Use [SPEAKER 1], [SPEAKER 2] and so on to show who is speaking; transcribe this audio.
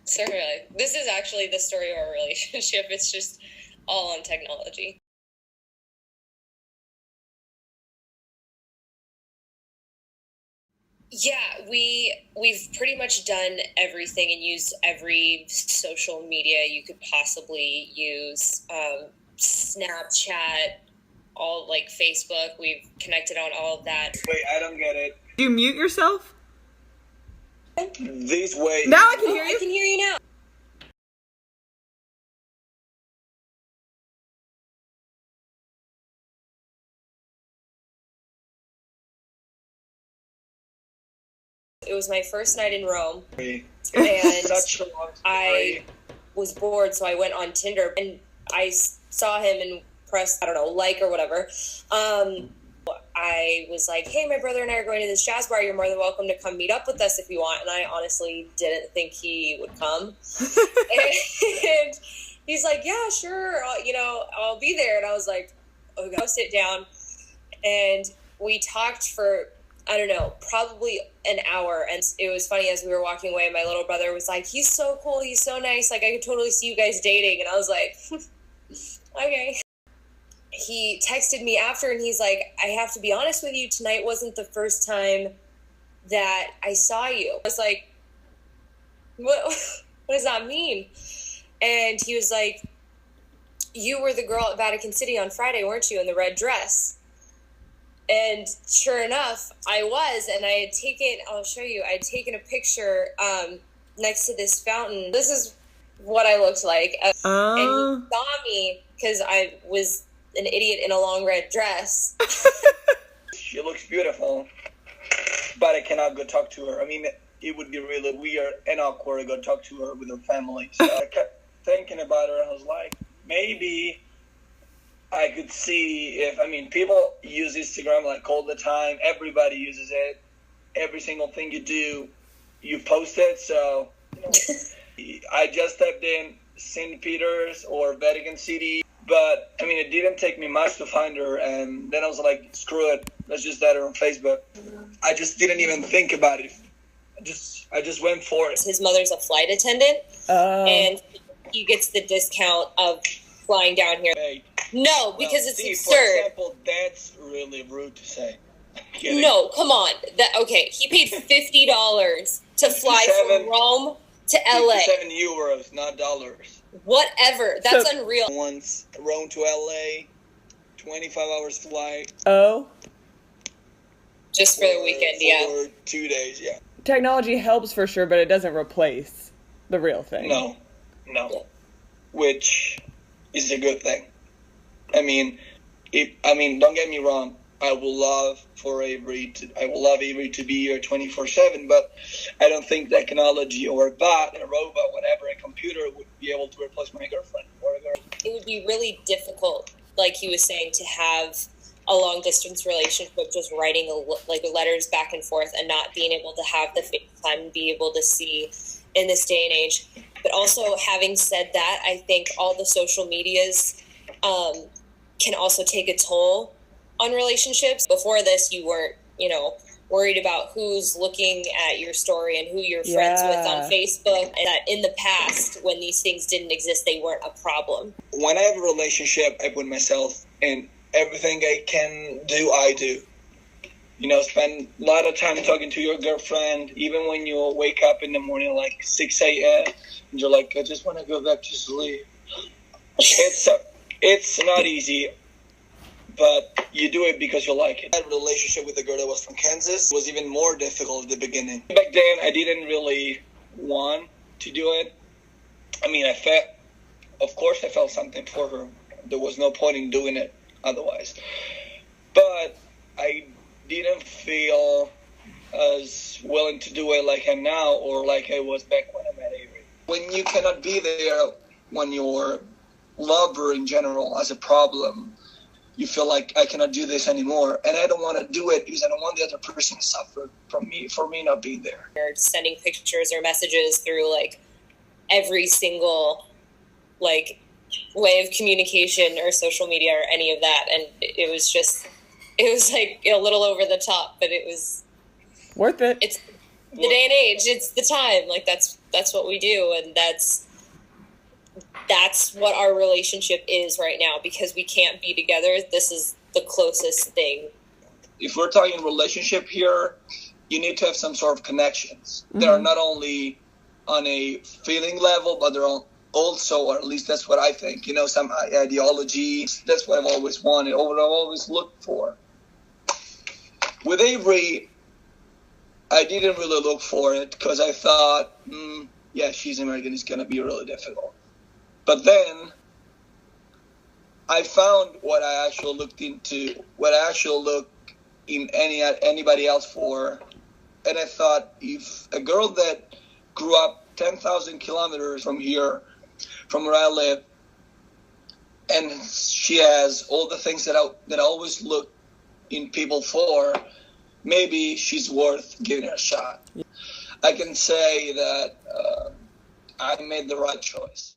[SPEAKER 1] So really, this is actually the story of our relationship. It's just all on technology. Yeah, we've pretty much done everything and used every social media you could possibly use. Snapchat, all like Facebook. We've connected on all of that.
[SPEAKER 2] Wait, I don't get it.
[SPEAKER 3] Do you mute yourself?
[SPEAKER 2] These ways.
[SPEAKER 3] Now I can hear
[SPEAKER 1] I
[SPEAKER 3] you.
[SPEAKER 1] can hear you now. It was my first night in Rome, and
[SPEAKER 2] Such a long story.
[SPEAKER 1] I was bored, so I went on Tinder, and I saw him and pressed, I don't know, like or whatever. I was like, hey, my brother and I are going to this jazz bar. You're more than welcome to come meet up with us if you want. And I honestly didn't think he would come. And he's like, yeah, sure. I'll be there. And I was like, okay, I'll sit down. And we talked for, I don't know, probably an hour. And it was funny, as we were walking away, my little brother was like, he's so cool. He's so nice. Like, I could totally see you guys dating. And I was like, okay. He texted me after and he's like, I have to be honest with you, tonight wasn't the first time that I saw you. I was like, what does that mean? And he was like, you were the girl at Vatican City on Friday, weren't you, in the red dress? And sure enough, I was, and I had taken, I'll show you, I had taken a picture next to this fountain. This is what I looked like. And he saw me because I was an idiot in a long red dress.
[SPEAKER 2] She looks beautiful, but I cannot go talk to her. I mean, it would be really weird and awkward to go talk to her with her family. So I kept thinking about her, and I was like, maybe I could see if, I mean, people use Instagram like all the time. Everybody uses it. Every single thing you do, you post it. So I just typed in St. Peter's or Vatican City. But, I mean, it didn't take me much to find her, and then I was like, screw it, let's just add her on Facebook. I just didn't even think about it. I just went for it.
[SPEAKER 1] His mother's a flight attendant, and he gets the discount of flying down here.
[SPEAKER 2] Hey,
[SPEAKER 1] no, because it's absurd.
[SPEAKER 2] For example, that's really rude to say.
[SPEAKER 1] No, come on. Okay, he paid $50 to fly from Rome to LA.
[SPEAKER 2] 57 euros, not dollars.
[SPEAKER 1] Whatever. That's unreal.
[SPEAKER 2] Once Rome to LA, 25 hours flight.
[SPEAKER 3] Oh.
[SPEAKER 1] Just for the weekend, yeah.
[SPEAKER 2] For 2 days, yeah.
[SPEAKER 3] Technology helps for sure, but it doesn't replace the real thing.
[SPEAKER 2] No.
[SPEAKER 1] Yeah.
[SPEAKER 2] Which is a good thing. I mean, don't get me wrong. I would love Avery to be here 24/7, but I don't think technology or a bot, a robot, whatever, a computer would be able to replace my girlfriend or a girl.
[SPEAKER 1] It would be really difficult, like he was saying, to have a long distance relationship, just writing letters back and forth and not being able to have the FaceTime and be able to see in this day and age. But also, having said that, I think all the social medias can also take a toll on relationships. Before this, you weren't, worried about who's looking at your story and who you're friends with on Facebook. And that in the past, when these things didn't exist, they weren't a problem.
[SPEAKER 2] When I have a relationship, I put myself in everything I can do, I do. Spend a lot of time talking to your girlfriend, even when you wake up in the morning like 6 a.m. and you're like, I just want to go back to sleep. It's not easy, but you do it because you like it. I had a relationship with a girl that was from Kansas. It was even more difficult at the beginning. Back then, I didn't really want to do it. I mean, I felt something for her. There was no point in doing it otherwise. But I didn't feel as willing to do it like I'm now or like I was back when I met Avery. When you cannot be there when your lover in general has a problem, you feel like I cannot do this anymore, and I don't want to do it because I don't want the other person to suffer for me not being there.
[SPEAKER 1] Or sending pictures or messages through every single way of communication or social media or any of that, and it was a little over the top, but it was
[SPEAKER 3] worth it.
[SPEAKER 1] It's the day and age, it's the time. Like that's what we do, and that's what our relationship is right now, because we can't be together. This is the closest thing.
[SPEAKER 2] If we're talking relationship here, you need to have some sort of connections. They are not only on a feeling level, but they're also, or at least that's what I think, some ideology. That's what I've always wanted, or what I've always looked for. With Avery, I didn't really look for it because I thought, she's American, it's going to be really difficult. But then I found what I actually looked into, what I actually looked in anybody else for. And I thought, if a girl that grew up 10,000 kilometers from here, from where I live, and she has all the things that I always look in people for, maybe she's worth giving her a shot. I can say that I made the right choice.